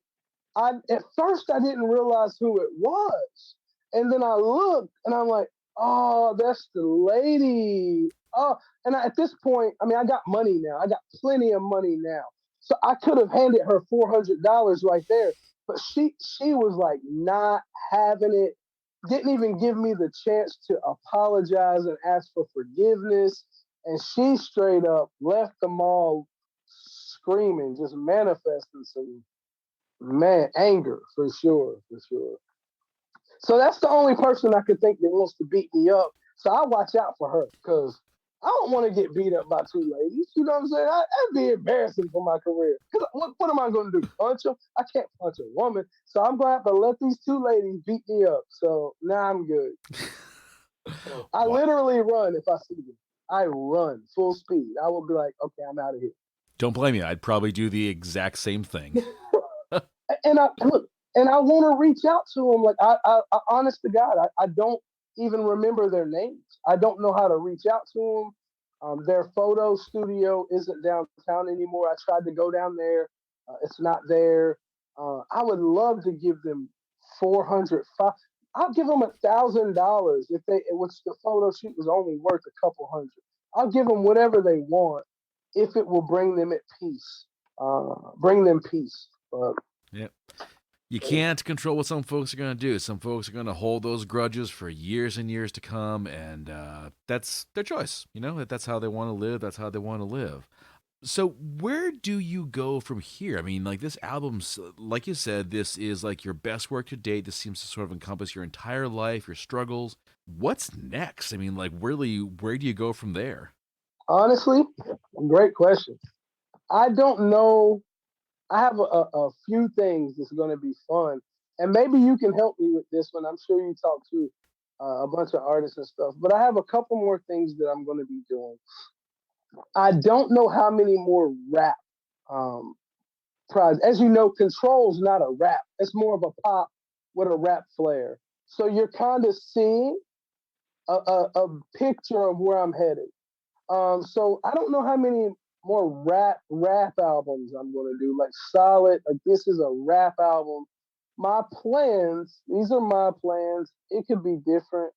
at first I didn't realize who it was. And then I looked and I'm like, oh, that's the lady And at this point, I mean, I got money now. I got plenty of money now. So I could have handed her $400 right there, but she was like not having it. Didn't even give me the chance to apologize and ask for forgiveness. And she straight up left the mall screaming, just manifesting some anger for sure, for sure. So that's the only person I could think that wants to beat me up. So I watch out for her because I don't want to get beat up by two ladies. You know what I'm saying? That'd be embarrassing for my career. Because what am I going to do? Punch them? I can't punch a woman. So I'm going to have to let these two ladies beat me up. So now I'm good. So I Wow. literally run if I see them. I run full speed. I will be like, okay, I'm out of here. Don't blame me. I'd probably do the exact same thing. And I look, and I want to reach out to them. Like I honest to God, I don't even remember their names. I don't know how to reach out to them. Their photo studio isn't downtown anymore. I tried to go down there. It's not there. I would love to give them 400. I'll give them $1,000 if they, which the photo shoot was only worth a couple hundred. I'll give them whatever they want if it will bring them at peace. Bring them peace. Yep. You can't control what some folks are going to do. Some folks are going to hold those grudges for years and years to come, and that's their choice. You know, that's how they want to live. That's how they want to live. So where do you go from here? I mean, like this album's, like you said, this is like your best work to date. This seems to sort of encompass your entire life, your struggles. What's next? I mean, like really, where do you go from there? Honestly, great question. I don't know. I have a few things that's going to be fun, and maybe you can help me with this one. I'm sure you talk to a bunch of artists and stuff, but I have a couple more things that I'm going to be doing. I don't know how many more rap um, projects. As you know, Control's not a rap. It's more of a pop with a rap flair. So you're kind of seeing a picture of where I'm headed. So I don't know how many more rap albums I'm gonna do. Like solid, like this is a rap album. My plans, these are my plans. It could be different.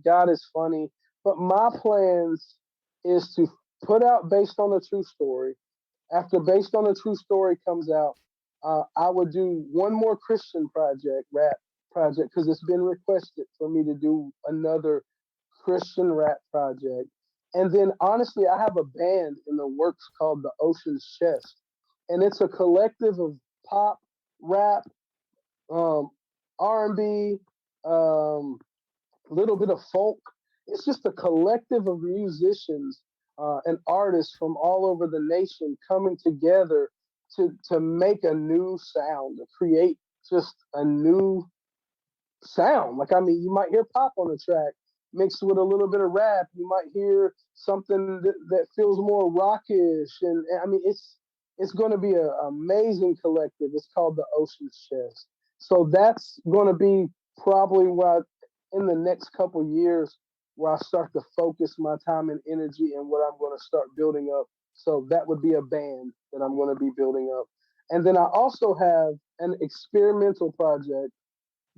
God is funny, but my plans is to put out based on a true story. After based on a true story comes out, I would do one more Christian project, rap project, because it's been requested for me to do another Christian rap project. And then honestly, I have a band in the works called the Ocean's Chest, and it's a collective of pop, rap, um, R&B, a little bit of folk. It's just a collective of musicians and artists from all over the nation coming together to make a new sound, to create just a new sound. Like I mean, you might hear pop on the track mixed with a little bit of rap. You might hear something that feels more rockish, and I mean, it's going to be an amazing collective. It's called the Ocean's Chest. So that's going to be probably where in the next couple years where I start to focus my time and energy and what I'm going to start building up. So that would be a band that I'm going to be building up. And then I also have an experimental project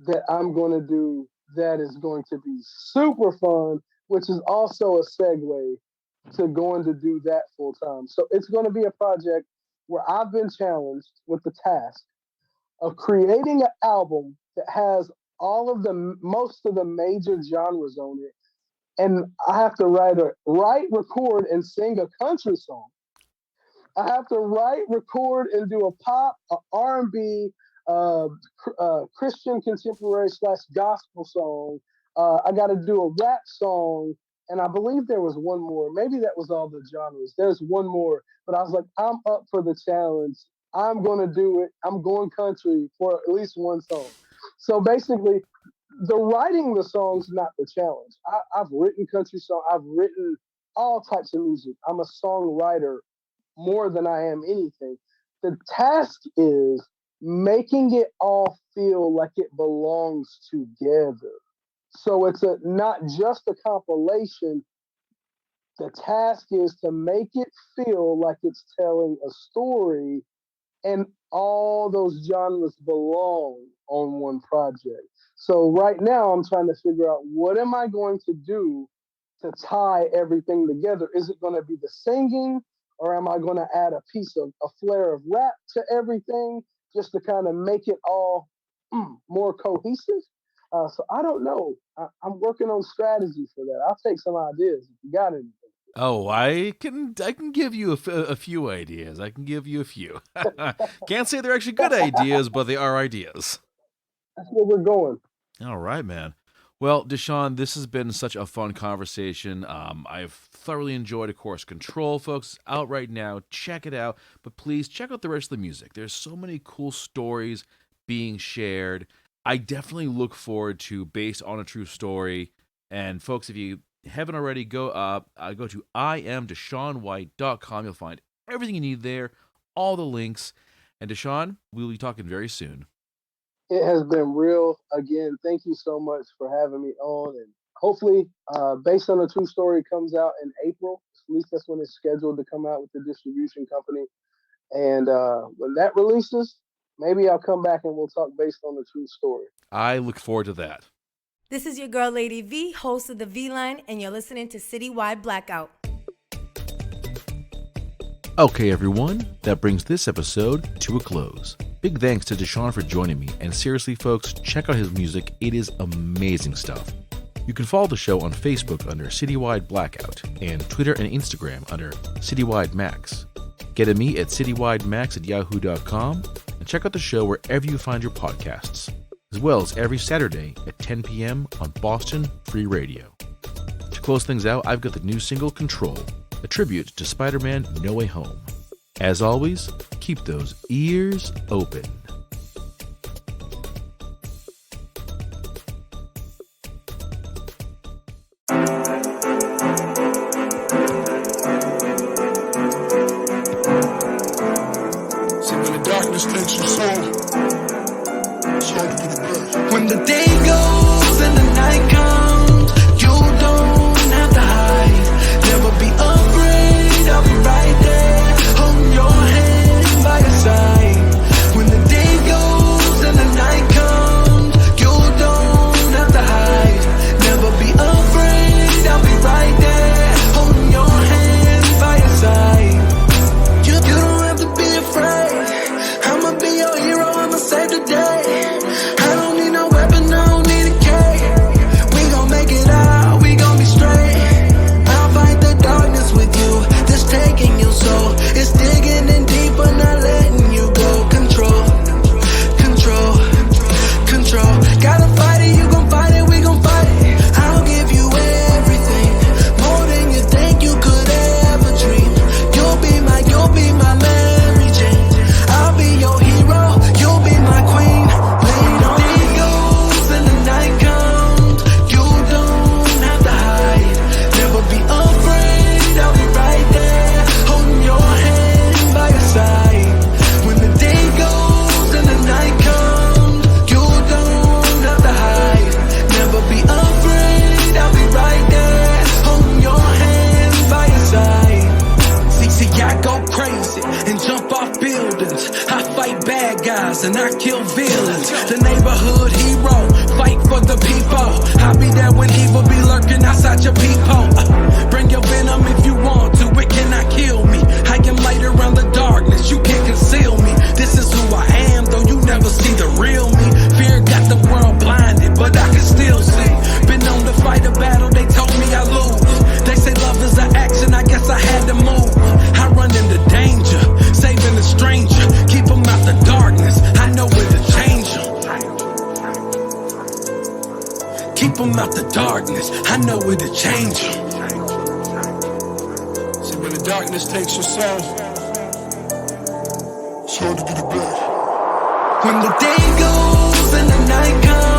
that I'm going to do that is going to be super fun, which is also a segue to going to do that full time. So it's going to be a project where I've been challenged with the task of creating an album that has all of the most of the major genres on it, and I have to write, record, and sing a country song. I have to write, record, and do a pop, a R&B, Christian contemporary slash gospel song. I got to do a rap song, and I believe there was one more. Maybe that was all the genres. There's one more, but I was like, I'm up for the challenge. I'm going to do it. I'm going country for at least one song. So basically, the writing the songs not the challenge. I've written country songs. I've written all types of music. I'm a songwriter more than I am anything. The task is making it all feel like it belongs together. So it's not just a compilation. The task is to make it feel like it's telling a story and all those genres belong on one project. So right now I'm trying to figure out what am I going to do to to tie everything together? Is it going to be the singing, or am I going to add a flair of rap to everything just to kind of make it all more cohesive? So I don't know. I'm working on strategy for that. I'll take some ideas if you got anything. Oh, I can give you a few ideas. I can give you a few. Can't say they're actually good ideas, but they are ideas. That's where we're going. All right, man. Well, Deshawn, this has been such a fun conversation. I've thoroughly enjoyed, of course, Control, folks. It's out right now. Check it out. But please check out the rest of the music. There's so many cool stories being shared. I definitely look forward to Based on a True Story. And folks, if you haven't already, go to IamDeshawnWhite.com. You'll find everything you need there, all the links. And Deshawn, we'll be talking very soon. It has been real. Again, thank you so much for having me on. And hopefully, Based on a True Story comes out in April. At least that's when it's scheduled to come out with the distribution company. And when that releases, maybe I'll come back and we'll talk Based on a True Story. I look forward to that. This is your girl, Lady V, host of The V Line, and you're listening to Citywide Blackout. Okay, everyone, that brings this episode to a close. Big thanks to Deshawn for joining me, and seriously, folks, check out his music. It is amazing stuff. You can follow the show on Facebook under Citywide Blackout, and Twitter and Instagram under Citywide Max. Get at me at citywidemax@yahoo.com, and check out the show wherever you find your podcasts, as well as every Saturday at 10 p.m. on Boston Free Radio. To close things out, I've got the new single Control, a tribute to Spider-Man No Way Home. As always, keep those ears open. When the day goes and the night comes, you don't have to hide. Never be afraid, I'll be right there, holding your hand by your side. When the day goes and the night comes, you don't have to hide. Never be afraid, I'll be right there, holding your hand by your side. You don't have to be afraid, I'ma be your hero, I'ma save the day. It's digging in deep, but not letting you go. Control, control, control. Gotta fight it, you gon' fight it, we gon' fight it. I'll give you everything, more than you think you could ever dream. You'll be my Mary Jane. I'll be your hero, you'll be my queen. Lean on me. Day goes and the night comes, you don't have to hide. Never be afraid, I'll be right there, holding your hand by your side. When the day goes and the night comes, you don't have to hide. Never be afraid, I'll be right there, holding your hand by your side. See, I go crazy and jump off buildings. I fight bad guys and I kill villains. The neighborhood hero, fight for the people. I'll be there when evil be lurking outside your peephole. Bring your venom if you want to, it cannot kill me. I am light around the darkness, you can't conceal me. This is who I am, though you never see the real me. Fear got the world blinded, but I can still see. Been known to fight a battle, they told me I lose. They say love is an action, I guess I had to move. I run into danger, saving a stranger. Keep them out the darkness, I know where to change them. Keep them out the darkness, I know where to change them. See, when the darkness takes your soul, it's hard to get it back. When the day goes and the night comes,